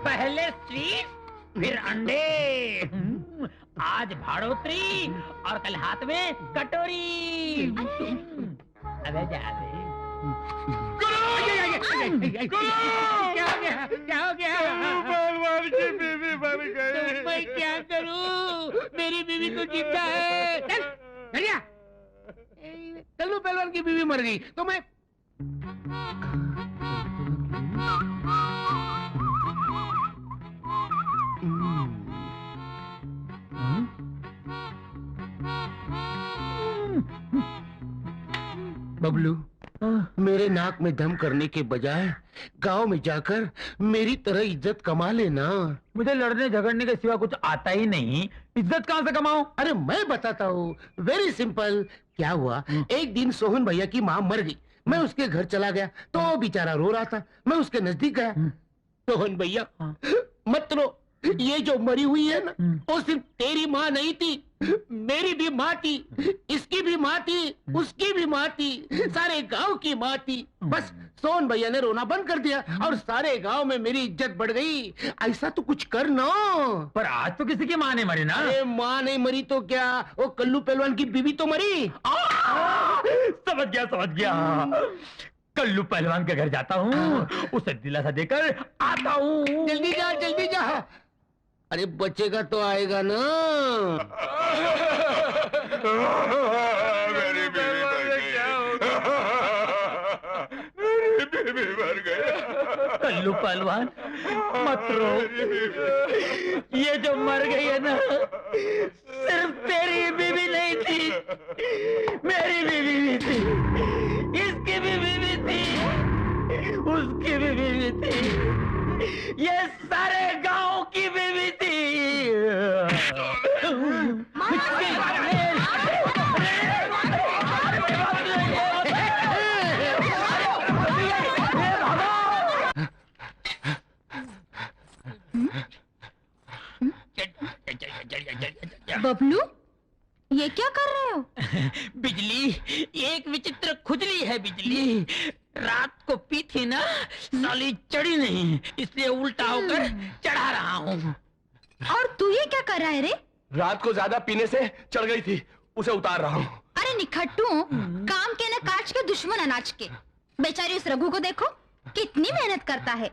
पहले स्वीट फिर अंडे, आज भाड़ोत्री और कल हाथ में कटोरी। अबे जा दे। क्या हो गया? क्या हो गया? पहलवान की बीवी मर गई। तो मैं क्या करूं? मेरी बीवी तो जिंदा है। चल चलिया। कल्लू पहलवान की बीवी मर गई तो मैं बबलू, मेरे नाक में दम करने के बजाय गांव में जाकर मेरी तरह इज्जत कमा लेना। मुझे लड़ने झगड़ने के सिवा कुछ आता ही नहीं, इज्जत कहाँ से कमाऊं? अरे मैं बताता हूँ, वेरी सिंपल। क्या हुआ, एक दिन सोहन भैया की माँ मर गई। मैं उसके घर चला गया तो बेचारा रो रहा था। मैं उसके नजदीक गया। सोहन भैया मत रो, ये जो मरी हुई है ना, वो सिर्फ तेरी माँ नहीं थी, मेरी भी माँ थी, इसकी भी माँ थी, उसकी भी माँ थी, सारे गांव की माँ थी। बस सोहन भैया ने रोना बंद कर दिया और सारे गांव में मेरी इज्जत बढ़ गई। ऐसा तो कुछ कर ना। पर आज तो किसी की माँ नहीं मरी ना। अरे माँ नहीं मरी तो क्या, वो कल्लू पहलवान की बीवी तो मरी। समझ गया समझ गया। कल्लू पहलवान के घर जाता हूँ, उसे दिलासा देकर आता हूँ। जल्दी जा जल्दी जा। अरे बचेगा तो आएगा ना। मेरी बीवी मर गई। कल्लू पहलवान मत रो, ये जो मर गई है ना, सिर्फ तेरी बीवी नहीं थी, मेरी बीवी भी थी, इसकी भी बीवी थी, उसकी भी बीवी थी, ये सारे गांव की बीवी थी। बबलू, ये क्या कर रहे हो? बिजली, एक विचित्र खुजली है बिजली। रात को पी थी ना, साली चढ़ी नहीं, इसलिए उल्टा होकर चढ़ा रहा हूँ। और तू ये क्या कर रहा है रे? रात को ज्यादा पीने से चढ़ गई थी, उसे उतार रहा हूँ। अरे निखट्टू, काम के न काज के दुश्मन अनाज के। बेचारी उस रघु को देखो, कितनी मेहनत करता है।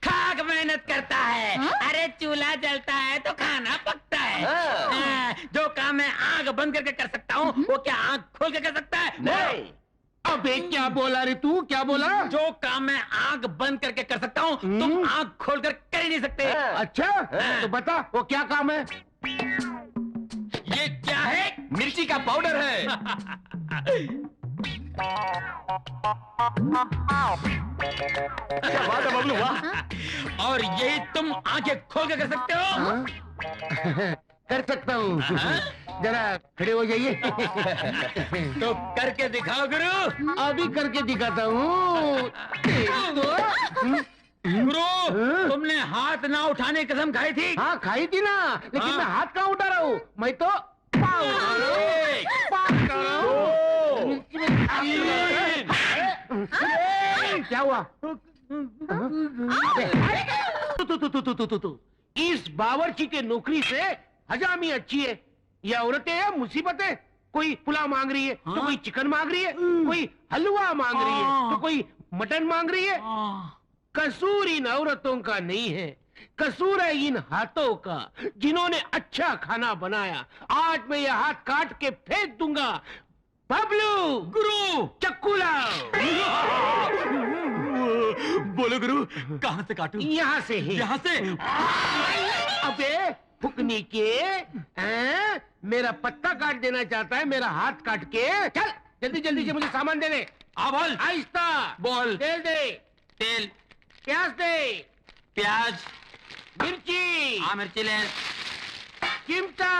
खाक मेहनत करता है। हा? अरे चूल्हा जलता है तो खाना पकता है। जो काम मैं आंख बंद करके कर सकता हूँ, वो क्या आंख खोल के कर सकता है? नहीं। अबे क्या बोला रे तू, क्या बोला? जो काम मैं आंख बंद करके कर सकता हूँ, तुम आंख खोलकर कर ही नहीं सकते। अच्छा तो बता वो क्या काम है? ये क्या है? मिर्ची का पाउडर है। क्या बात है बबलू, वाह। और यही तुम आंखें खोल के कर सकते हो? कर सकता हूँ। जरा खड़े हो जाइए। तो करके दिखाओ गुरु। अभी करके दिखाता हूँ। गुरु, तुमने हाथ ना उठाने की कसम खाई थी। हाँ खाई थी ना, लेकिन हाँ। मैं हाथ कहाँ उठा रहा हूँ, मैं तो पाँव उठा रहा हूँ। एक, पाँव उठा रहा हूँ। क्या हुआ? इस बावर्ची के नौकरी से हजामी अच्छी है। ये औरतें हैं मुसीबतें। कोई पुलाव मांग रही है तो कोई चिकन मांग रही है, कोई हलवा मांग रही है तो कोई मटन मांग रही है। कसूर इन औरतों का नहीं है, कसूर है इन हाथों का, जिन्होंने अच्छा खाना बनाया। आज मैं ये हाथ काट के फेंक दूंगा। बबलू, गुरु, चक्कू लाओ। बोलो गुरु, कहाँ से काटूं? यहाँ से ही। यहाँ से? अबे फुकनी के, हैं? मेरा पत्ता काट देना चाहता है, मेरा हाथ काट के। चल जल्दी जल्दी से मुझे सामान दे दे। बोल। आहिस्ता बोल। तेल दे, तेल, प्याज दे, प्याज, मिर्ची, मिर्ची ले, चिमटा,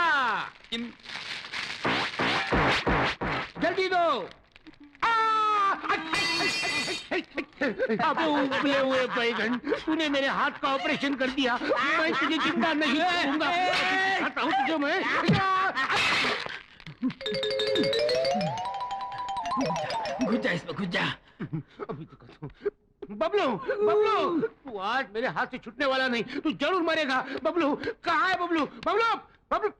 जल्दी दो। अब उबले हुए बैगन, तूने मेरे हाथ का ऑपरेशन कर दिया। मैं तुझे जिंदा नहीं छोड़ूंगा। दिखाता हूँ तुझे मैं। घुस जा इसमें, घुस जा। अभी दिखाता हूँ। बबलू, बबलू, तू आज मेरे हाथ से छूटने वाला नहीं, तू जरूर मरेगा। बबलू, कहाँ है बबलू? बबलू, बबलू,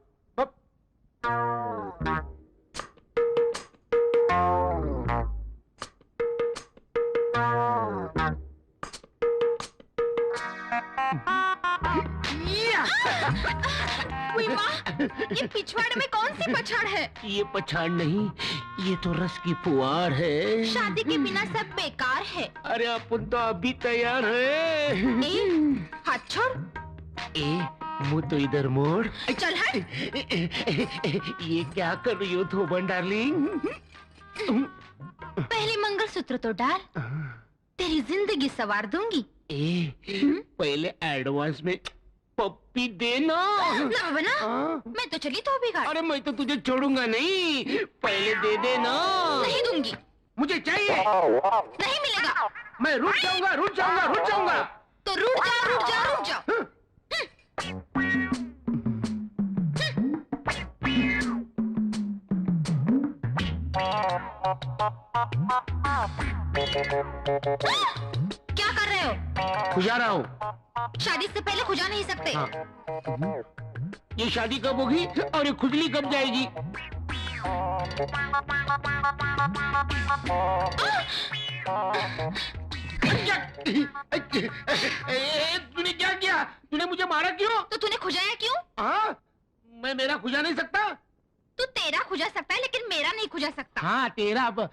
ये पिछवाड़ में कौन सी पछाड़ है? ये पछाड़ नहीं, ये तो रस की फुहार है। शादी के बिना सब बेकार है। अरे अपन तो अभी तैयार है। हाथ छोड़। मुँह तो इधर मोड़। चल हट। ये क्या कर रही हो धोबन डार्लिंग? पहले मंगलसूत्र तो डाल, तेरी जिंदगी संवार दूंगी। पहले एडवांस में पप्पी देना। ना बना, मैं तो चली तो बिगाड़। अरे मैं तो तुझे छोड़ूंगा नहीं, पहले दे देना। नहीं दूंगी। मुझे चाहिए। नहीं मिलेगा। मैं रुक जाऊंगा, रुक जाऊंगा, रुक जाऊंगा। तो रुक जाओ, रुक जाओ, रुक जाओ। क्या कर रहे हो? खुजा रहा हूँ। शादी से पहले खुजा नहीं सकते। ये शादी कब होगी और ये खुजली कब जाएगी? तूने क्या किया? तूने मुझे मारा क्यों? तो तूने खुजाया क्यों? हाँ, मैं मेरा खुजा नहीं सकता। तू तेरा खुजा सकता है लेकिन मेरा नहीं खुजा सकता। हाँ तेरा अब।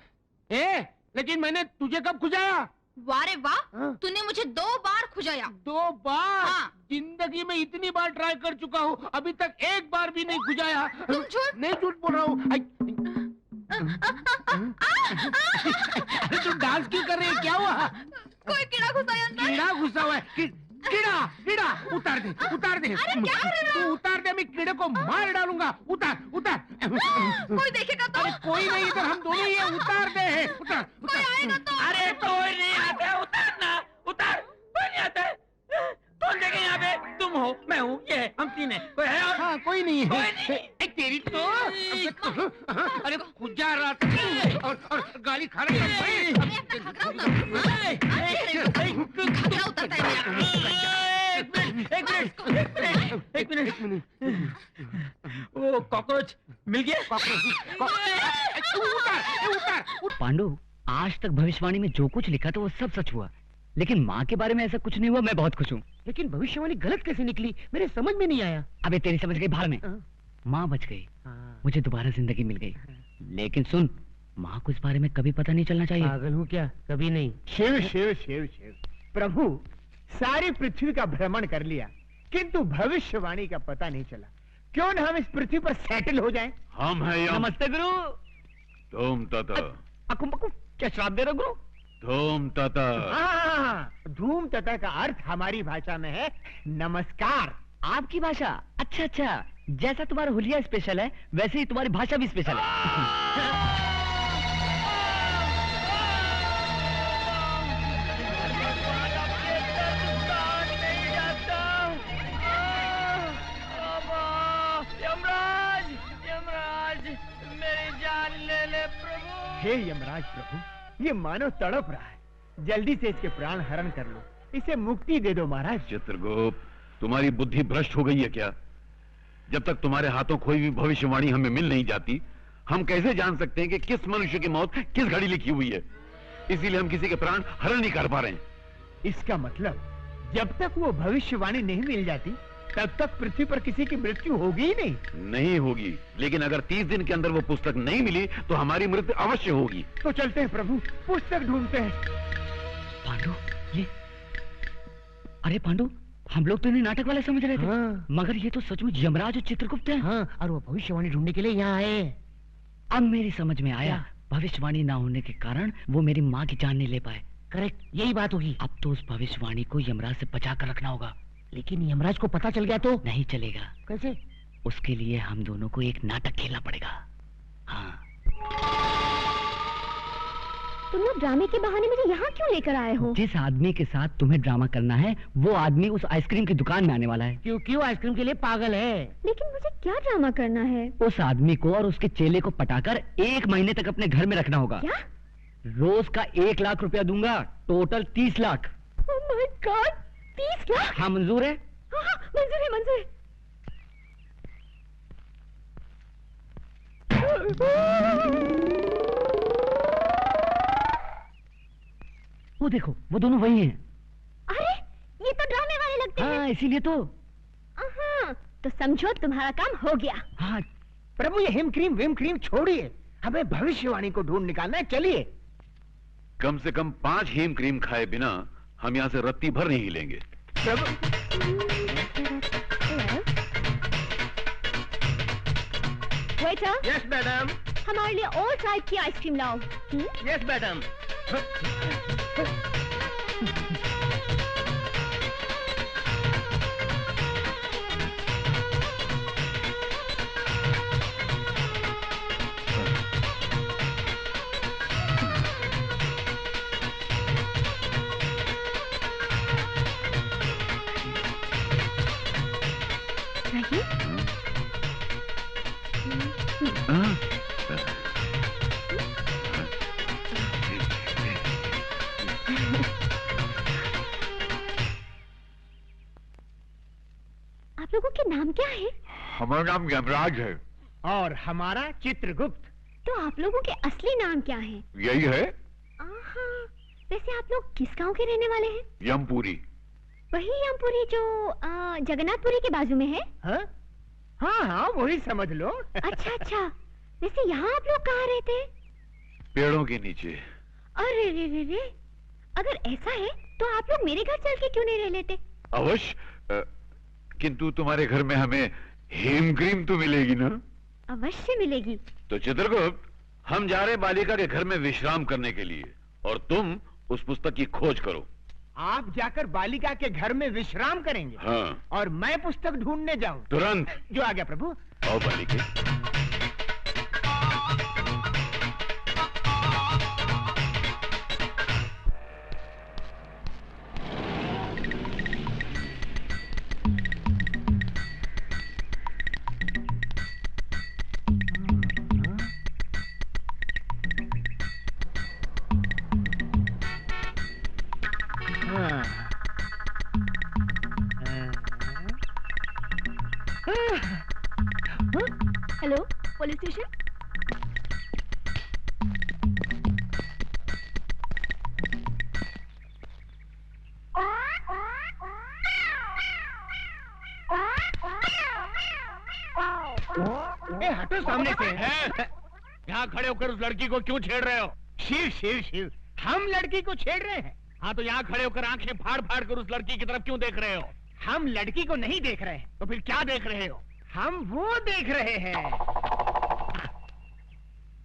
लेकिन मैंने तुझे कब खुजाया? वाह रे वाह, हाँ? तूने मुझे 2 बार खुजाया। 2 बार? हाँ। जिंदगी में इतनी बार ट्राई कर चुका हूँ, अभी तक एक बार भी नहीं खुजाया। तुम झूठ। नहीं झूठ बोल रहा हूँ। अरे तू डांस क्यों कर रही है? क्या हुआ? कोई कीड़ा घुसा है अंदर। कीड़ा घुसा हुआ है। कीड़ा, कीड़ा, उतार दे, उतार दे। अरे क्या कर रहे हो? तू उतार दे, मैं कीड़े को मार डालूंगा। उतार, उतार। कोई देखेगा तो? अरे कोई नहीं, इधर हम दोनों ही हैं। उतार दे, उतार, कोई आएगा तो? अरे कोई नहीं आता, उतारना, उतार। कोई नहीं आता। कौन देखे यहाँ पे? तुम हो, मैं हूँ, ये है, हम 3 हैं। कोई है और? हाँ, कोई नहीं है। कोई नहीं। तेरी तो अरे खुजा रहा था और गाली खा रहा था। घाघरा उतरता है मेरा। एक मिनट। वो कॉकरोच मिल गया? पांडु, आज तक भविष्यवाणी में जो कुछ लिखा था वो सब सच हुआ, लेकिन माँ के बारे में ऐसा कुछ नहीं हुआ। मैं बहुत खुश हूँ। लेकिन भविष्यवाणी गलत कैसे निकली? मेरे समझ में नहीं आया। अबे तेरी समझ गई भाड़ में। माँ बच गई, मुझे दोबारा जिंदगी मिल गई। लेकिन सुन, माँ को इस बारे में कभी पता नहीं चलना चाहिए। पागल हूँ क्या? कभी नहीं। शिव शिव शिव शिव प्रभु, सारी पृथ्वी का भ्रमण कर लिया किंतु भविष्यवाणी का पता नहीं चला। क्यों न हम इस पृथ्वी पर सेटल हो जाएं? हम हैं यम। नमस्ते गुरु। धूम तथा। अकुम बकुम, क्या श्राप दे रहे हो गुरु? धूम तथा। हाँ, धूम तथा का अर्थ हमारी भाषा में है नमस्कार। आपकी भाषा? अच्छा अच्छा, जैसा तुम्हारा हुलिया स्पेशल है वैसे ही तुम्हारी भाषा भी स्पेशल है। हे यमराज प्रभु, ये मानव तड़प रहा है, जल्दी से इसके प्राण हरण कर लो, इसे मुक्ति दे दो महाराज। चित्रगुप्त, तुम्हारी बुद्धि भ्रष्ट हो गई है क्या? जब तक तुम्हारे हाथों कोई भी भविष्यवाणी हमें मिल नहीं जाती, हम कैसे जान सकते हैं कि किस मनुष्य की मौत किस घड़ी लिखी हुई है? इसीलिए हम किसी के प्राण हरण नहीं कर पा रहे हैं। इसका मतलब जब तक वो भविष्यवाणी नहीं मिल जाती तब तक पृथ्वी पर किसी की मृत्यु होगी ही नहीं होगी। लेकिन अगर 30 दिन के अंदर वो पुस्तक नहीं मिली तो हमारी मृत्यु अवश्य होगी। तो चलते हैं प्रभु, पुस्तक ढूंढते हैं। पांडु, ये अरे पांडु, हम लोग तो इन्हें नाटक वाले समझ रहे थे। हाँ। मगर ये तो सचमुच यमराज और चित्रगुप्त हैं। हाँ, और वो भविष्यवाणी ढूंढने के लिए यहाँ आए। अब मेरी समझ में आया, भविष्यवाणी ना होने के कारण वो मेरी माँ की जान नहीं ले पाए। करेक्ट, यही बात होगी। अब तो उस भविष्यवाणी को यमराज से बचा कर रखना होगा। लेकिन यमराज को पता चल गया तो? नहीं चलेगा। कैसे? उसके लिए हम दोनों को एक नाटक खेलना पड़ेगा। हाँ। तुम लोग ड्रामे के बहाने मुझे यहाँ क्यों लेकर आए हो? जिस आदमी के साथ तुम्हें ड्रामा करना है वो आदमी उस आइसक्रीम की दुकान में आने वाला है। क्योंकि वो आइसक्रीम के लिए पागल है। लेकिन मुझे क्या ड्रामा करना है? उस आदमी को और उसके चेले को पटाकर 1 महीने तक अपने घर में रखना होगा। क्या? रोज का 1 लाख रुपया दूंगा, total 30 lakh. Oh my God, 30 lakh? हाँ मंजूर है? हाँ हाँ मंजूर है, मंजूर है। वो देखो, वो दोनों वही हैं। अरे ये तो ड्रामे वाले लगते हैं। हाँ इसीलिए तो। हाँ तो समझो तुम्हारा काम हो गया। हाँ प्रभु ये हिम क्रीम विम क्रीम छोड़िए, हमें भविष्यवाणी को ढूंढ निकालना है, चलिए। कम से कम 5 हीम क्रीम खाए बिना हम यहाँ से रत्ती भर नहीं हिलेंगे। प्रभु वेटर, यस मैडम, हमारे लिए और टाइप की आइसक्रीम लाओ। Yes madam. आप लोगों के नाम क्या है? हमारा नाम यमराज है। और हमारा चित्रगुप्त। तो आप लोगों के असली नाम क्या है? यही है, आहा, वैसे आप लोग किस गांव के रहने वाले हैं? यमपुरी। वही यमपुरी जो जगन्नाथपुरी के बाजू में है? हाँ हाँ हाँ वही समझ लो। अच्छा अच्छा, वैसे यहाँ आप लोग कहाँ रहते हैं? पेड़ों के नीचे। अरे रे रे रे, अगर ऐसा है तो आप लोग मेरे घर चल के क्यों नहीं रह लेते? अवश्य, किंतु तुम्हारे घर में हमें हेम क्रीम तो मिलेगी ना? अवश्य मिलेगी। तो चित्रगुप्त, हम जा रहे बालिका के घर में विश्राम करने के लिए, और तुम उस पुस्तक की खोज करो। आप जाकर बालिका के घर में विश्राम करेंगे? हाँ। और मैं पुस्तक ढूंढने जाऊं? तुरंत। जो आ गया प्रभु। आओ बालिके। Hello, police station? हटो सामने से। यहाँ खड़े होकर उस लड़की को क्यों छेड़ रहे हो? शिव शिव शिव, हम लड़की को छेड़ रहे हैं। हाँ तो यहाँ खड़े होकर आंखें फाड़ फाड़ कर उस लड़की की तरफ क्यों देख रहे हो? हम लड़की को नहीं देख रहे हैं। तो फिर क्या देख रहे हो? हम वो देख रहे हैं।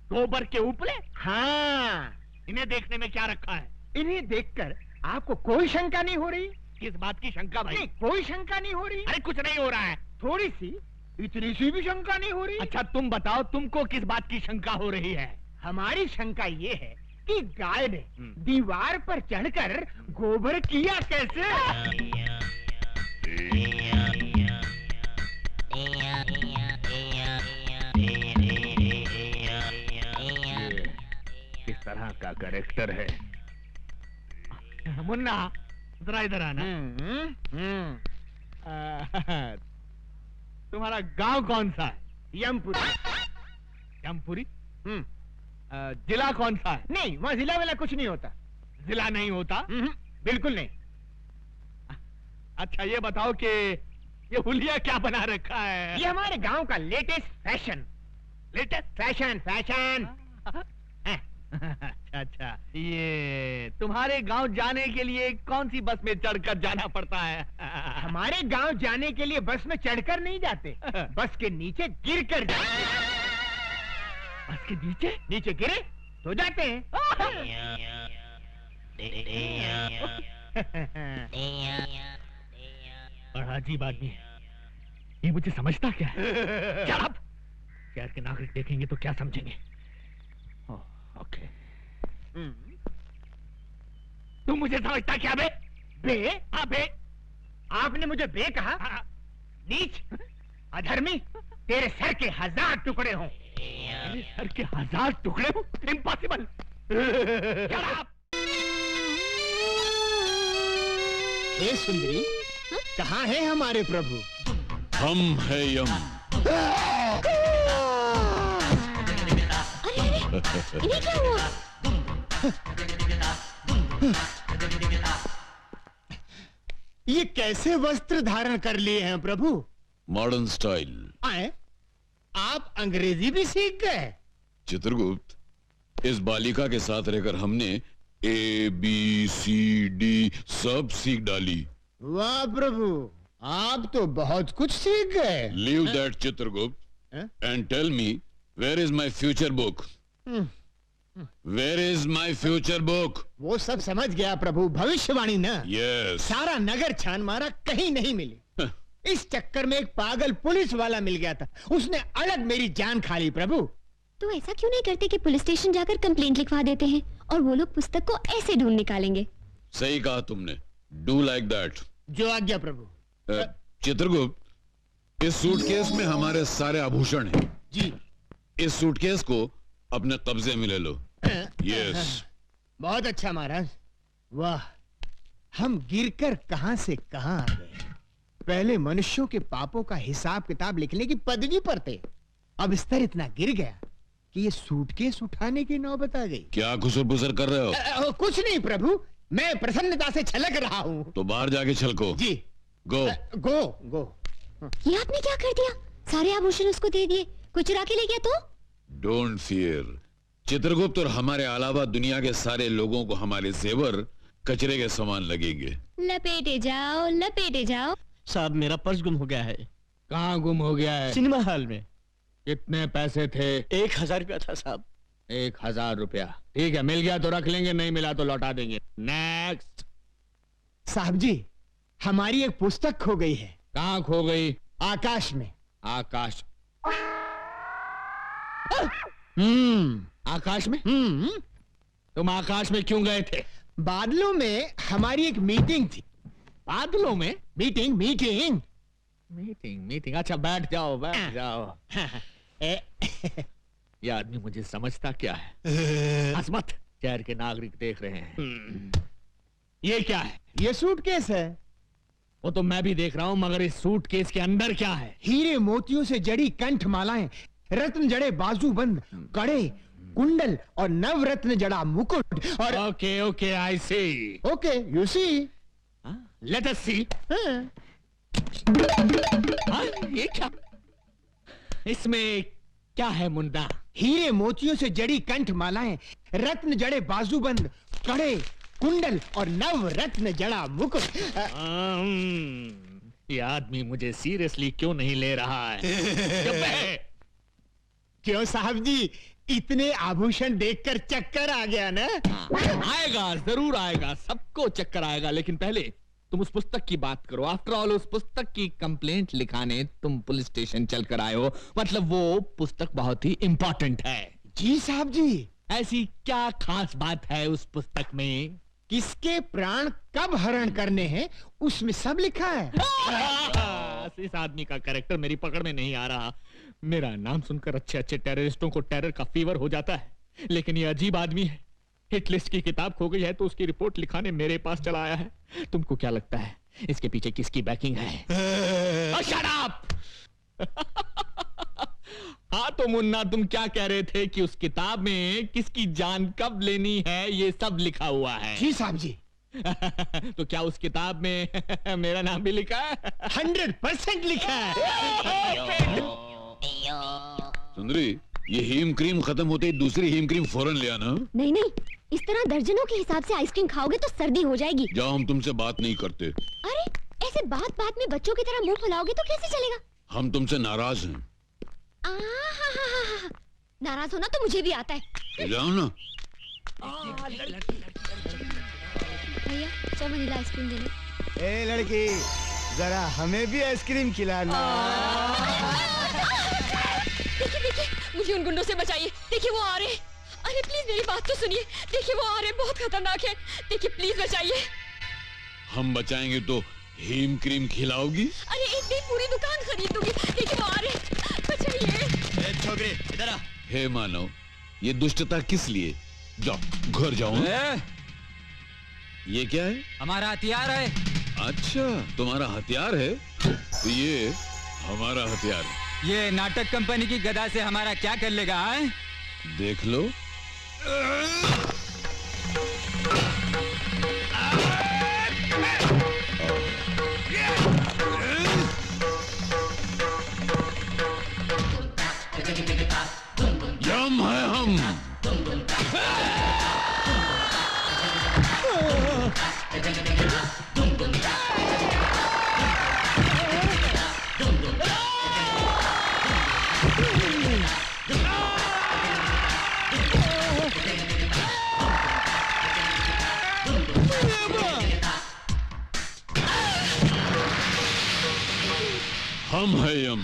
गोबर के उपले? हाँ। इन्हें देखने में क्या रखा है? इन्हें देखकर आपको कोई शंका नहीं हो रही? किस बात की शंका भाई? नहीं, कोई शंका नहीं हो रही। अरे कुछ नहीं हो रहा है। थोड़ी सी, इतनी सी भी शंका नहीं हो रही। अच्छा तुम बताओ, तुमको किस बात की शंका हो रही है? हमारी शंका ये है कि गाय ने दीवार पर चढ़कर गोबर किया कैसे? किस तरह का कैरेक्टर है? मुन्ना जरा इधर आना। तुम्हारा गांव कौन सा है? यमपुरी। यमपुरी? जिला कौन सा है? नहीं, वहाँ जिला वाला कुछ नहीं होता। जिला नहीं होता? बिल्कुल नहीं। अच्छा ये बताओ कि ये हुलिया क्या बना रखा है? ये हमारे गांव का latest fashion. Latest fashion fashion. अच्छा अच्छा, ये तुम्हारे गांव जाने के लिए कौन सी बस में चढ़कर जाना पड़ता है? हमारे गांव जाने के लिए बस में चढ़कर नहीं जाते, बस के नीचे गिर कर जाते। बस के नीचे? नीचे गिरे तो जाते हैं। बड़ा अजीब आदमी है ये, मुझे समझता क्या है? शराब! शहर के नागरिक देखेंगे तो क्या समझेंगे? ओके। तुम मुझे समझता क्या बे? बे? हाँ बे। आपने मुझे बे कहा? नीच, अधर्मी, तेरे सर के 1000 टुकड़े हों। मेरे सर के 1000 टुकड़े हों? इम्पॉसिबल। हे सुंदरी, कहाँ है हमारे प्रभु? हम है यम। इन्हें क्या हुआ? ये कैसे वस्त्र धारण कर लिए हैं प्रभु? Modern style. आए, आप अंग्रेजी भी सीख गए? चित्रगुप्त, इस बालिका के साथ रहकर हमने ABCD सब सीख डाली। वाह प्रभु, आप तो बहुत कुछ सीख गए। Leave that Chitragupta and tell me, where is my future book? Where is my future book? वो सब समझ गया प्रभु, भविष्यवाणी ना। यस। सारा नगर छान मारा, कहीं नहीं मिली। इस चक्कर में एक पागल पुलिस वाला मिल गया था, उसने अलग मेरी जान खा ली प्रभु। तो ऐसा क्यों नहीं करते कि पुलिस स्टेशन जाकर कंप्लेंट लिखवा देते हैं और वो लोग पुस्तक को ऐसे ढूंढ निकालेंगे। सही कहा तुमने, डू लाइक दैट। जो आज्ञा प्रभु। चित्रगुप्त, इस सूटकेस में हमारे सारे आभूषण हैं। जी। इस सूटकेस को अपने कब्जे में ले लो। यस। बहुत अच्छा महाराज। वाह, हम गिरकर कहां से कहां आ गए। पहले मनुष्यों के पापों का हिसाब किताब लिखने की पदवी पर थे, अब स्तर इतना गिर गया कि ये सूटकेस उठाने की नौबत आ गई। क्या खुसर-पुसर कर रहे हो? कुछ नहीं प्रभु, मैं प्रसन्नता से छलक रहा हूँ। तो बाहर जाके छलको। जी। गो। गो गो। ये आपने क्या कर दिया? सारे आभूषण उसको दे दिए, कोई चुरा के ले गया तो? डोंट फियर चित्रगुप्त, और हमारे अलावा दुनिया के सारे लोगों को हमारे जेवर कचरे के समान लगेंगे। लपेटे जाओ, लपेटे जाओ। साहब, मेरा पर्स गुम हो गया है। कहाँ गुम हो गया है? सिनेमा हॉल में। कितने पैसे थे? 1000 रुपया था साहब। 1000 रुपया, ठीक है, मिल गया तो रख लेंगे, नहीं मिला तो लौटा देंगे। नेक्स्ट। साहब जी, हमारी एक पुस्तक खो गई है। कहाँ खो गई? आकाश में। आकाश? आकाश में? तुम आकाश में क्यों गए थे? बादलों में हमारी एक मीटिंग थी। बादलों में? Meeting meeting meeting meeting. अच्छा, बैठ जाओ, बैठ जाओ। ये आदमी मुझे समझता क्या है? हंस शहर के नागरिक देख रहे हैं। ये क्या है? ये सूटकेस है। वो तो मैं भी देख रहा हूँ, मगर इस सूटकेस के अंदर क्या है? हीरे मोतियों से जड़ी कंठ मालाएं, रत्न जड़े बाजूबंद, कड़े, कुंडल और नवरत्न जड़ा मुकुट और। Okay okay, I see. Okay, you see. Let us see. ये क्या? इसमें क्या है मुंडा? हीरे मोतियों से जड़ी कंठ मालाएं, रत्न जड़े बाजूबंद, कड़े, कुंडल और नव रत्न जड़ा मुकुट। ये आदमी मुझे सीरियसली क्यों नहीं ले रहा है? क्यों साहब जी, इतने आभूषण देखकर चक्कर आ गया ना? आएगा, जरूर आएगा, सबको चक्कर आएगा, लेकिन पहले तुम उस पुस्तक की बात करो। आफ्टर ऑल, उस पुस्तक की कंप्लेंट लिखाने तुम पुलिस स्टेशन चलकर आए हो, मतलब वो पुस्तक बहुत ही इंपॉर्टेंट है। जी साहब जी। ऐसी क्या खास बात है उस पुस्तक में? किसके प्राण कब हरण करने हैं, उसमें सब लिखा है। इस आदमी का कैरेक्टर मेरी पकड़ में नहीं आ रहा। मेरा नाम सुनकर अच्छे अच्छे टेररिस्टों को टेरर का फीवर हो जाता है, लेकिन ये अजीब आदमी है। हिट लिस्ट की किताब खो गई है तो उसकी रिपोर्ट लिखाने मेरे पास चला आया है। तुमको क्या लगता है इसके पीछे किसकी बैकिंग है? Shut up! हाँ तो मुन्ना, तुम क्या कह रहे थे कि उस किताब में किसकी जान कब लेनी है ये सब लिखा हुआ है? जी साहब जी। तो क्या उस किताब में मेरा नाम भी लिखा है? 100% लिखा है। सुंदरी, ये हीम क्रीम खत्म होते ही दूसरी हीम क्रीम फौरन ले आना। नहीं नहीं, इस तरह दर्जनों के हिसाब से आइसक्रीम खाओगे तो सर्दी हो जाएगी। जाओ, हम तुमसे बात नहीं करते। अरे, ऐसे बात बात में बच्चों की तरह मुंह फुलाओगे तो कैसे चलेगा? हम तुमसे नाराज हैं। नाराज होना तो मुझे भी आता है। तो जाओ ना। भैया, 100 वनीला आइसक्रीम देना। ए लड़की, जरा हमें भी आइसक्रीम खिलाना। देखिए देखिए, मुझे उन गुंडों से बचाइए। देखिए वो आ रहे हैं। अरे प्लीज मेरी बात तो सुनिए। देखिए वो आ रहे हैं, बहुत खतरनाक है। देखिए प्लीज बचाइए। हम बचाएंगे तो हीम क्रीम खिलाओगी? अरे एक दिन पूरी दुकान खरीद दूंगी। देखिए वो आ रहे हैं, बचाइए। छोकरे इधर आ। हे मानव, ये दुष्टता किस लिए? जाओ घर जाओ। ये क्या है? हमारा हथियार है। अच्छा, तुम्हारा हथियार है? तो ये हमारा हथियार है। ये नाटक कंपनी की गदा से हमारा क्या कर लेगा? है? देख लो। यम है हम। हम है यम।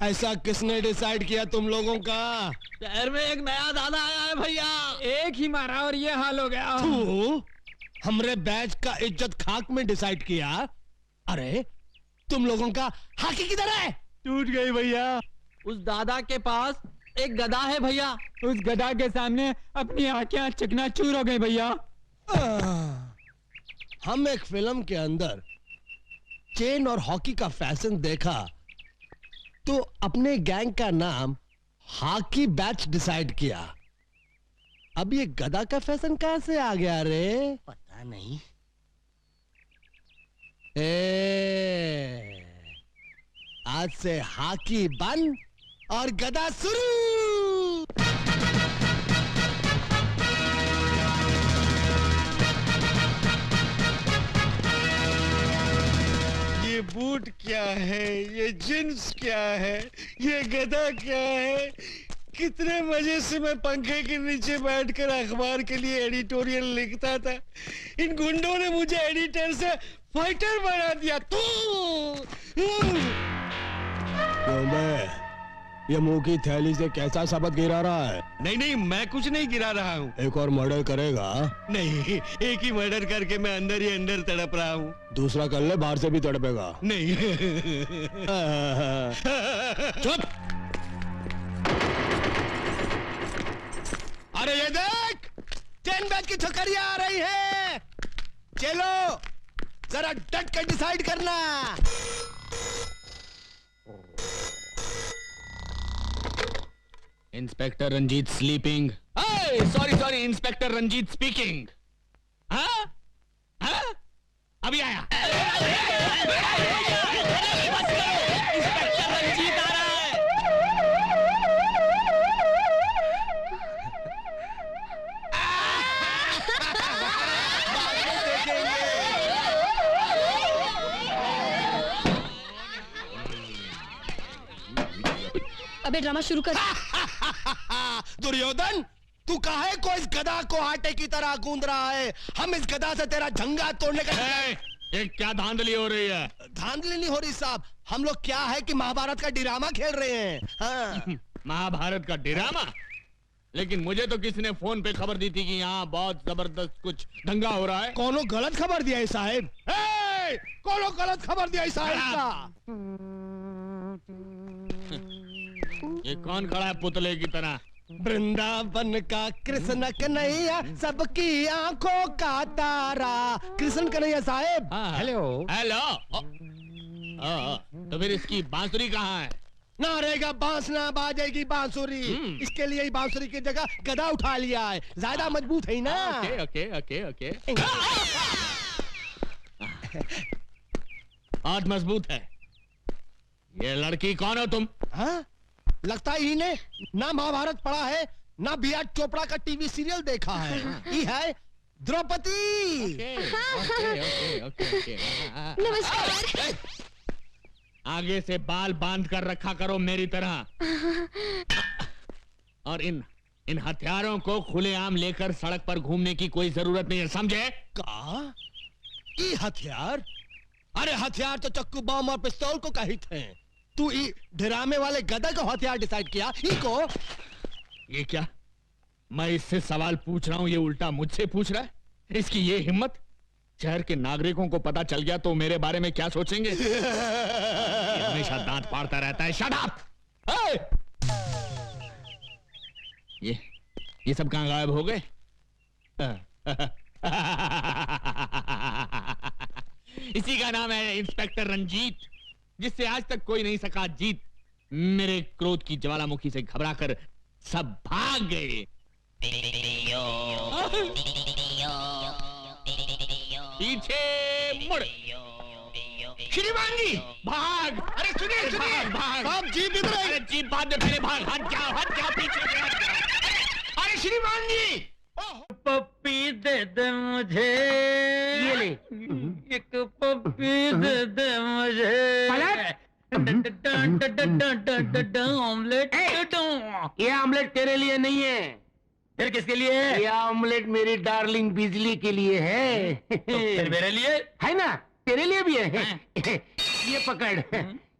ऐसा किसने डिसाइड किया तुम लोगों का? शहर में एक नया दादा आया है भैया, एक ही मारा और ये हाल हो गया। हमरे बैच का इज्जत खाक में डिसाइड किया। अरे तुम लोगों का हाकी किधर है? टूट गई भैया। उस दादा के पास एक गदा है भैया, उस गदा के सामने अपनी आंखें चकनाचूर हो गई भैया। हम एक फिल्म के अंदर चेन और हॉकी का फैशन देखा तो अपने गैंग का नाम हॉकी बैच डिसाइड किया। अब ये गदा का फैशन कहां से आ गया रे? पता नहीं। आज से हॉकी बंद और गदा शुरू। ये बूट क्या है, ये जींस क्या है, ये गदा क्या है? कितने मजे से मैं पंखे के नीचे बैठकर अखबार के लिए एडिटोरियल लिखता था। इन गुंडों ने मुझे एडिटर से फाइटर बना दिया। ये मुंह की थैली से कैसा शब्द गिरा रहा है? नहीं नहीं, मैं कुछ नहीं गिरा रहा हूँ। एक और मर्डर करेगा? नहीं, एक ही मर्डर करके मैं अंदर ही अंदर तड़प रहा हूँ। दूसरा कर ले, बाहर से भी तड़पेगा। नहीं। चुप। अरे ये देख, चेन बैग की ठोकरियां आ रही है। चलो जरा डट कर डिसाइड करना। Inspector Ranjit sleeping. Sorry, inspector Ranjit speaking. हाँ? अभी आया। इंस्पेक्टर रंजीत आ रहा है। अबे ड्रामा शुरू कर। दुर्योधन, तू काहे को इस गदा को आटे की तरह गूंद रहा है? हम इस गदा से तेरा झंगा तोड़ने का। ये क्या धांधली हो रही है? धांधली नहीं हो रही साहब, हम लोग क्या है कि महाभारत का ड्रामा खेल रहे हैं। हाँ। महाभारत का ड्रामा? लेकिन मुझे तो किसी ने फोन पे खबर दी थी कि यहाँ बहुत जबरदस्त कुछ दंगा हो रहा है। कौनो गलत खबर दिया है साहब? कौनो गलत खबर दिया है साहब? ये कौन खड़ा है पुतले की तरह? वृंदावन का कृष्ण कन्हैया, सबकी आंखों का तारा। कृष्ण कन्हैया साहब। हेलो। तो फिर इसकी बांसुरी कहाँ है? ना रहेगा बांस ना बाजेगी बांसुरी। इसके लिए ही बांसुरी की जगह गदा उठा लिया है, ज्यादा मजबूत है ना। ओके। बहुत मजबूत है। ये लड़की कौन हो तुम? हाँ? लगता ही ने ना महाभारत पढ़ा है, ना बी.आर. चोपड़ा का टीवी सीरियल देखा है। ये है द्रौपदी। ओके। नमस्कार। आगे से बाल बांध कर रखा करो मेरी तरह। और इन हथियारों को खुलेआम लेकर सड़क पर घूमने की कोई जरूरत नहीं है, समझे? का? ये हथियार? अरे हथियार तो चक्कू, बम और पिस्तौल को कहित हैं। तू ड्रामे वाले गदा को हथियार डिसाइड किया? इको? ये क्या? मैं इससे सवाल पूछ रहा हूं, ये उल्टा मुझसे पूछ रहा है। इसकी ये हिम्मत! शहर के नागरिकों को पता चल गया तो मेरे बारे में क्या सोचेंगे? हमेशा दांत फाड़ता रहता है। Shut up! ये सब कहाँ गायब हो गए? इसी का नाम है इंस्पेक्टर रंजीत, जिससे आज तक कोई नहीं सका जीत। मेरे क्रोध की ज्वालामुखी से घबराकर सब भाग गए। पीछे मुड़। श्रीमान जी भाग! अरे सुनिए सुनिए, भाग! आप जीप इधर आइए। अरे जीप बाद में, पहले भाग। हट जाओ पीछे से हट जाओ। अरे श्रीमान जी, पप्पी दे दे मुझे, ये ले। एक पप्पी दे दे मुझे। ऑमलेट। ये ऑमलेट तेरे लिए नहीं है। फिर किसके लिए है? ये ऑमलेट मेरी डार्लिंग बिजली के लिए है। तो फिर मेरे लिए है ना? तेरे लिए भी है। ये पकड़,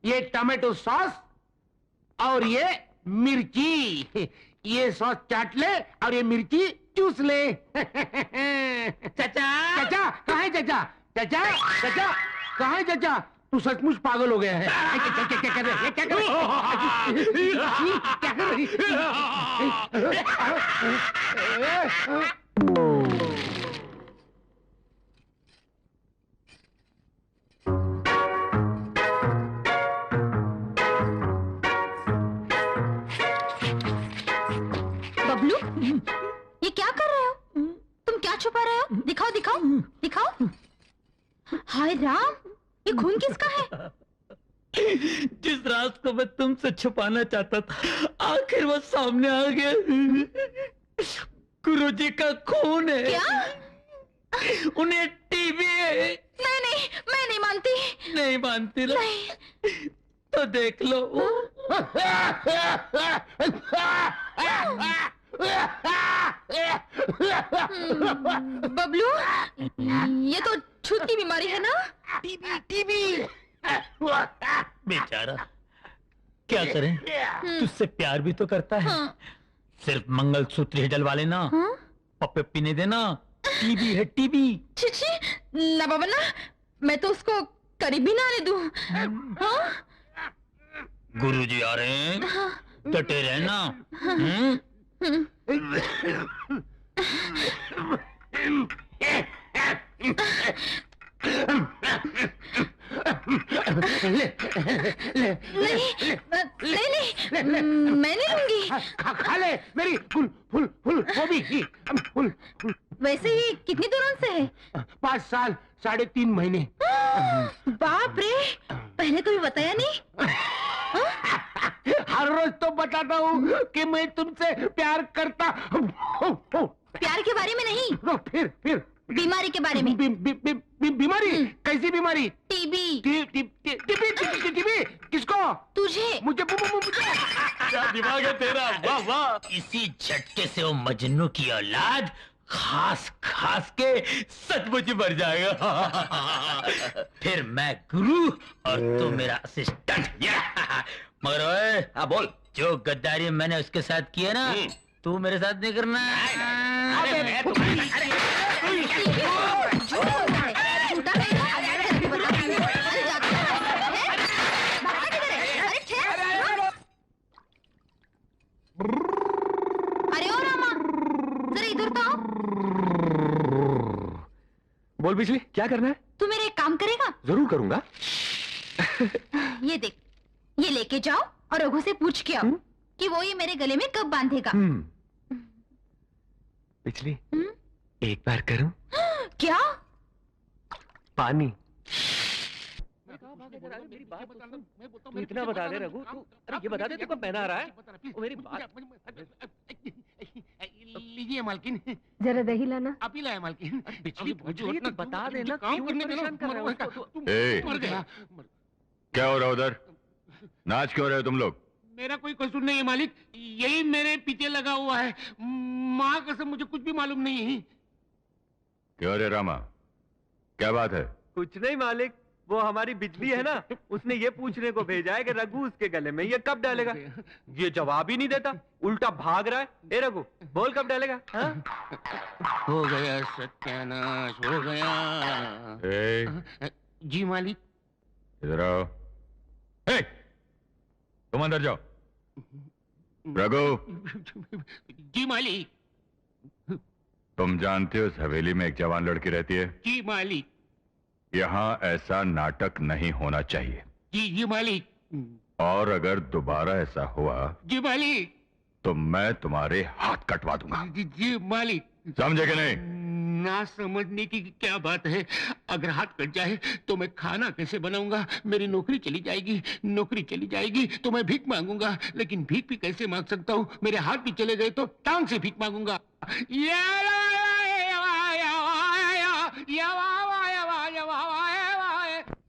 ये टमाटो सॉस और ये मिर्ची। ये सॉस चाट ले और ये मिर्ची चूस ले। चाचा, चाचा कहाँ है? चाचा चाचा चाचा कहाँ है? चाचा तू सचमुच पागल हो गया है। क्या कर रहे? क्या कर रहे? क्या कर रही? बबलू, ये क्या कर रहे हो? तुम क्या छुपा रहे हो? दिखाओ दिखाओ दिखाओ। हाय राम, ये खून किसका है? जिस राज को मैं तुमसे छुपाना चाहता था, आखिर वो सामने आ गया। गुरुजी का खून है। क्या? उन्हें टीबी है। मैं नहीं मानती। नहीं मानती ना? नहीं। तो देख लो। बबलू, ये तो छूत की बीमारी है ना? TB TB. बेचारा, क्या करें? तुझसे प्यार भी तो करता है। हाँ। सिर्फ मंगलसूत्र ही डलवा लेना। हाँ? पप्पे पीने देना। टीबी है टीबी। छी ना बाबा ना, मैं तो उसको करीब भी ना आने दूं। हाँ? गुरुजी आ रहे हैं, हाँ। डटे रहना। नहीं, मैं नहीं लूंगी। खा ले मेरी फुल फुल फुल वो भी फुल। वैसे ही कितनी दूर से है? 5 साल 3.5 महीने। बाप रे, पहले कभी बताया नहीं। हर रोज तो बताता हूँ कि मैं तुमसे प्यार करता हूँ। प्यार के बारे में नहीं, फिर बीमारी के बारे में। बीमारी? कैसी बीमारी? टीबी। टीबी किसको? तुझे। मुझे। क्या दिमाग है तेरा? वाह वाह। इसी झटके से वो मजनू की औलाद खास के सचमुच मर जाएगा। फिर मैं गुरु और तू मेरा असिस्टेंट। मगर ओए, हाँ बोल। जो गद्दारी मैंने उसके साथ की है ना, तू मेरे साथ नहीं करना। अरे ओ रामा, जरा इधर तो आओ। बोल बिजली, क्या करना है? तू मेरा एक काम करेगा? जरूर करूंगा। ये देख, ये लेके जाओ और रघु से पूछ के आओ कि वो ये मेरे गले में कब बांधेगा। बिजली, एक बार करूं? क्या? पानी। मेरी बात तू इतना बता दे रघु, तू अरे ये बता दे तू कब पहना आ रहा है? मेरी बात। लीजिए मालकिन। जरा दही लाना। आप ही लाए मालकिन। बिजली तो बता देना, क्यों परेशान कर रहे हो? मर गया। क्या हो रहा उधर? नाच क्यों रहे हो तुम लोग? मेरा कोई कसूर नहीं है मालिक, यही मेरे पीछे लगा हुआ है। माँ कसम मुझे कुछ भी मालूम नहीं है। क्यों रे रामा, क्या बात है? कुछ नहीं मालिक, वो हमारी बिजली है ना, उसने ये पूछने को भेजा है कि रघु उसके गले में ये कब डालेगा। ये जवाब ही नहीं देता, उल्टा भाग रहा है। ए रघु, बोल कब डालेगा? हो गया सत्यानाश, हो गया। जी मालिक। इधर आओ। हे, तुम अंदर जाओ। रघु, जी मालिक। तुम जानते हो इस हवेली में एक जवान लड़की रहती है? जी मालिक। यहाँ ऐसा नाटक नहीं होना चाहिए। जी मालिक। और अगर दोबारा ऐसा हुआ जी मालिक, तो मैं तुम्हारे हाथ कटवा दूंगा। जी मालिक। समझे कि नहीं? ना समझने की क्या बात है। अगर हाथ कट जाए तो मैं खाना कैसे बनाऊंगा? मेरी नौकरी चली जाएगी। नौकरी चली जाएगी तो मैं भीख मांगूंगा, लेकिन भीख भी कैसे मांग सकता हूँ? मेरे हाथ भी चले गए तो टांग से भीख मांगूंगा।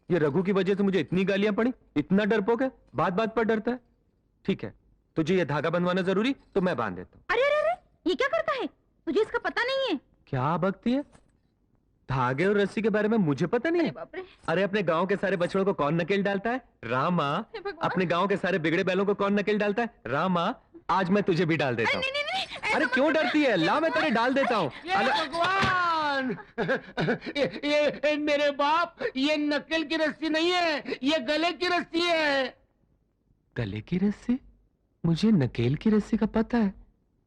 ये रघु की वजह से मुझे इतनी गालियां पड़ी, इतना डरपोक है, बात बात पर डरता है। ठीक है, तुझे ये धागा बंधवाना जरूरी तो मैं बांध देता हूँ। अरे अरे अरे, ये क्या करता है? तुझे इसका पता नहीं है? क्या बकती है? धागे और रस्सी के बारे में मुझे पता नहीं है? अरे अपने गांव के सारे बछड़ों को कौन नकेल डालता है? रामा। अपने गांव के सारे बिगड़े बैलों को कौन नकेल डालता है? रामा। आज मैं तुझे भी डाल देता हूँ। अरे क्यों डरती है? ला मैं तेरे डाल देता हूँ। भगवान, ये मेरे बाप, ये नकेल की रस्सी नहीं है, ये गले की रस्सी है। गले की रस्सी? मुझे नकेल की रस्सी का पता है,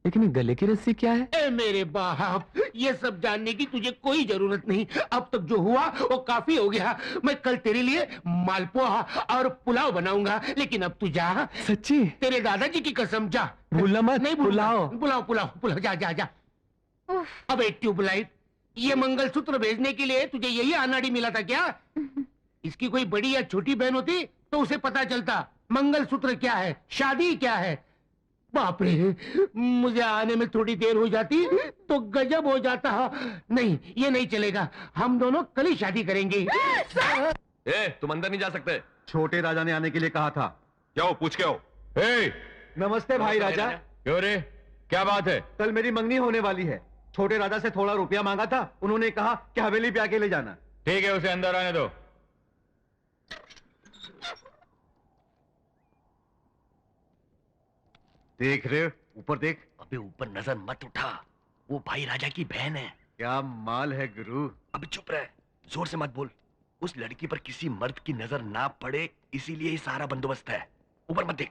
लेकिन ये गले की रस्सी क्या है? ए मेरे बाप, ये सब जानने की तुझे कोई जरूरत नहीं। अब तक जो हुआ वो काफी हो गया। मैं कल तेरे लिए मालपुआ और पुलाव बनाऊंगा, लेकिन अब तू जा। सच्ची? तेरे दादाजी की कसम, जा। भूलना मत। नहीं पुलाव पुलाव पुलाव पुलाव, जा जा जा। अबे ट्यूबलाइट, ये मंगलसूत्र भेजने के लिए तुझे यही अनाड़ी मिला था क्या? इसकी कोई बड़ी या छोटी बहन होती तो उसे पता चलता मंगलसूत्र क्या है, शादी क्या है। बाप रे, मुझे आने में थोड़ी देर हो जाती तो गजब हो जाता। नहीं, ये नहीं चलेगा। हम दोनों कल ही शादी करेंगे। तुम अंदर नहीं जा सकते। छोटे राजा ने आने के लिए कहा था। क्या हो, पूछ के हो। नमस्ते भाई राजा। क्यों रे, क्या बात है? कल मेरी मंगनी होने वाली है। छोटे राजा से थोड़ा रुपया मांगा था, उन्होंने कहा कि हवेली पे आके ले जाना। ठीक है, उसे अंदर आने दो। देख रहे हो, ऊपर देख। अबे ऊपर नजर मत उठा, वो भाई राजा की बहन है। क्या माल है गुरु। अबे चुप रहे, जोर से मत बोल। उस लड़की पर किसी मर्द की नजर ना पड़े, इसीलिए ये सारा बंदोबस्त है। ऊपर मत देख।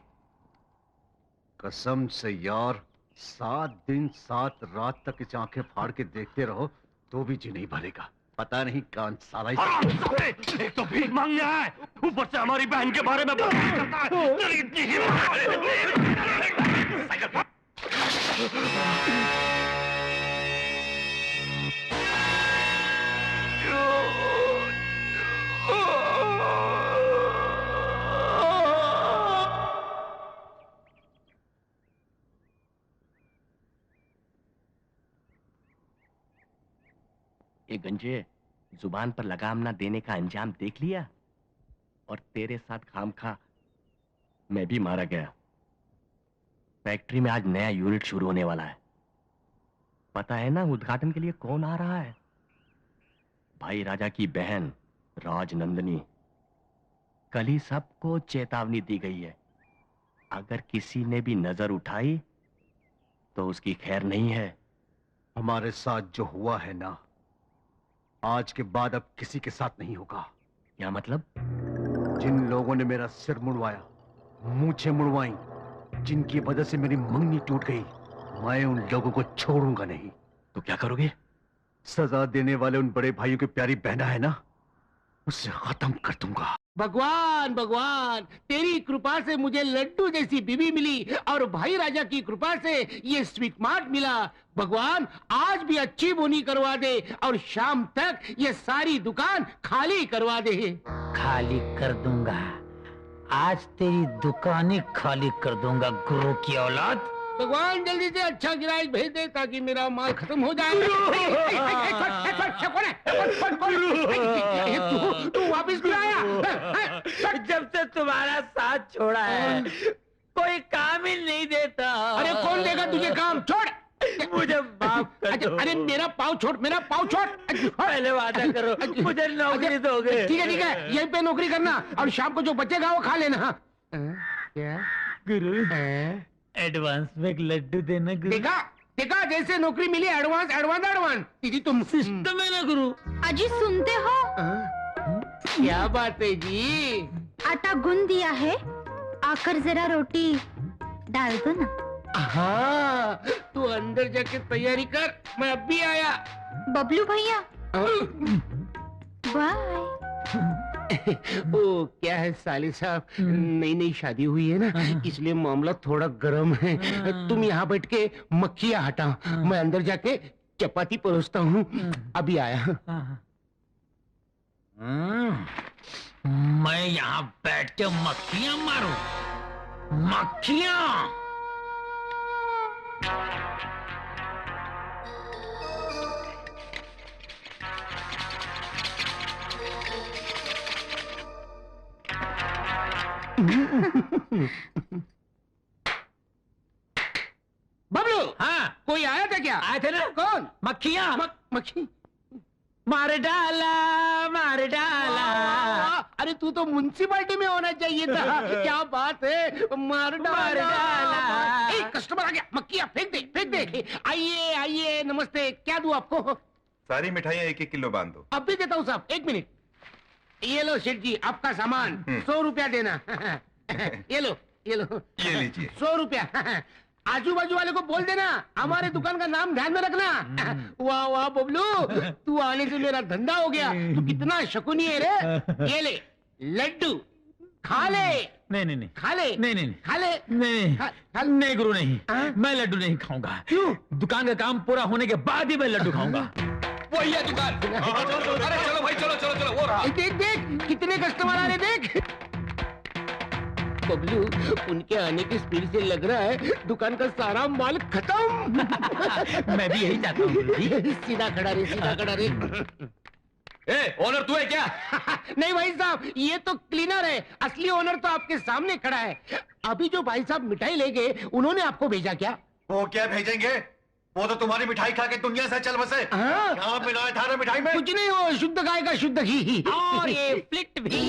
कसम से यार, 7 दिन 7 रात तक इस आंखें फाड़ के देखते रहो तो भी जी नहीं भरेगा। पता नहीं कौन साला एक तो भीख मांगने है, ऊपर से हमारी बहन के बारे में करता है। ये गंजे, जुबान पर लगाम ना देने का अंजाम देख लिया, और तेरे साथ खामखा मैं भी मारा गया। फैक्ट्री में आज नया यूनिट शुरू होने वाला है। पता है ना उद्घाटन के लिए कौन आ रहा है? भाई राजा की बहन राजनंदिनी। कल ही सबको चेतावनी दी गई है, अगर किसी ने भी नजर उठाई तो उसकी खैर नहीं है। हमारे साथ जो हुआ है ना, आज के बाद अब किसी के साथ नहीं होगा। क्या मतलब? जिन लोगों ने मेरा सिर मुड़वाया, मूंछें मुड़वाई, जिनकी वजह से मेरी मंगनी टूट गई, मैं उन लोगों को छोड़ूंगा नहीं। तो क्या करोगे? सजा देने वाले उन बड़े भाइयों की प्यारी बहना है ना, उसे खत्म कर दूंगा। भगवान भगवान, तेरी कृपा से मुझे लड्डू जैसी बीवी मिली और भाई राजा की कृपा से ये स्वीट मार्ट मिला। भगवान, आज भी अच्छी बोनी करवा दे और शाम तक ये सारी दुकान खाली करवा दे। खाली कर दूंगा, आज तेरी दुकानें खाली कर दूंगा गुरु की औलाद। भगवान जल्दी से अच्छा गिराज भेज दे ताकि मेरा माल खत्म हो जाए। तू वापिस भी आया? जब से तुम्हारा साथ छोड़ा है कोई काम ही नहीं देता। अरे कौन देगा तुझे काम? छोड़ मुझे माफ कर दो। अरे मेरा पाँव छोड़, मेरा पाँव छोड़। पहले वादा करो मुझे नौकरी दोगे। ठीक है, यहीं पे नौकरी करना और शाम को जो बचेगा वो खा लेना। क्या गुरु? एडवांस में एक लड्डू देना गुरु। देखा देखा, जैसे नौकरी मिली एडवांस एडवांस एडवांस। दीदी तुम सिस्टम है ना गुरु। अजी सुनते हो? क्या बात है जी? आटा गूंद दिया है, आकर जरा रोटी डाल दो ना। हाँ, तू अंदर जाके तैयारी कर, मैं अब भी आया। बबलू भैया बाय। ओ क्या है साले साहब, नई नई शादी हुई है ना, इसलिए मामला थोड़ा गर्म है। तुम यहाँ बैठ के मक्खियाँ हटाओ, मैं अंदर जाके चपाती परोसता हूँ, अभी आया। मैं यहाँ बैठ के मक्खियाँ मारूं, मक्खियाँ। बबलू, हाँ, कोई आया था क्या? आए थे ना। कौन? मक्खियाँ। मक्खी? मार डाला, मार डाला। अरे तू तो म्युनिसिपालिटी में होना चाहिए था। क्या बात है, मार डाला। ए, कस्टमर आ गया, मक्खियाँ फेंक दे, फेंक दे। आइए आइए, नमस्ते, क्या दूं आपको? सारी मिठाइयाँ 1-1 किलो बांध दो। अब भी देता हूँ साहब, 1 मिनट। ये लो सेठ जी, आपका सामान 100 रुपया देना। ये लो, ये लो, ये लीजिए। 100 रुपया। आजू बाजू वाले को बोल देना, हमारे दुकान का नाम ध्यान में रखना। वाह वाह बबलू, तू आने से मेरा धंधा हो गया। तू कितना शकुनी है रे। ये ले लड्डू, खा ले। नहीं नहीं नहीं, खा ले। नहीं नहीं खा ले। नहीं, नहीं गुरु नहीं, मैं लड्डू नहीं खाऊंगा। क्यों? दुकान का काम पूरा होने के बाद ही मैं लड्डू खाऊंगा। वही है दुकान। अरे चलो भाई, चलो चलो चलो, वो रहा। देख देख कितने कस्टमर आ रहे, देख। बबलू, उनके आने की स्पीड से लग रहा है दुकान का सारा माल खत्म। मैं भी यही चाहता हूँ। सीधा खड़ा रे, सीधा खड़ा रे। ए, ओनर तू है क्या? नहीं भाई साहब, ये तो क्लीनर है, असली ओनर तो आपके सामने खड़ा है। अभी जो भाई साहब मिठाई ले गए, उन्होंने आपको भेजा क्या? वो क्या भेजेंगे? वो तो तुम्हारी मिठाई खा के दुनिया से चल बसे। क्या मिलाया था रे मिठाई में? कुछ नहीं, वो शुद्ध गाय का शुद्ध घी। और ये फ्लिट भी,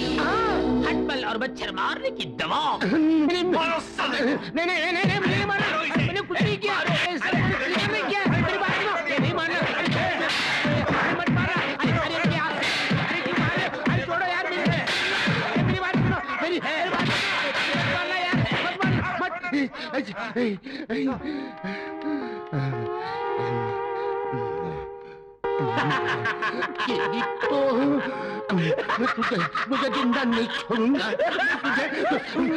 हटबल और मच्छर मारने की दवा। नहीं मारा, मैंने कुछ नहीं किया। नहीं किया, मेरी बात सुनो। नहीं मारना, मत मारा। अरे क्या, अरे क्यों मार रहे हो? अरे छोड़ो यार, मेरी बात सुनो, मेरी बात मारना यार, मत मारना, तो मैं तुझे जिंदा नहीं छोड़ूंगा। तुझे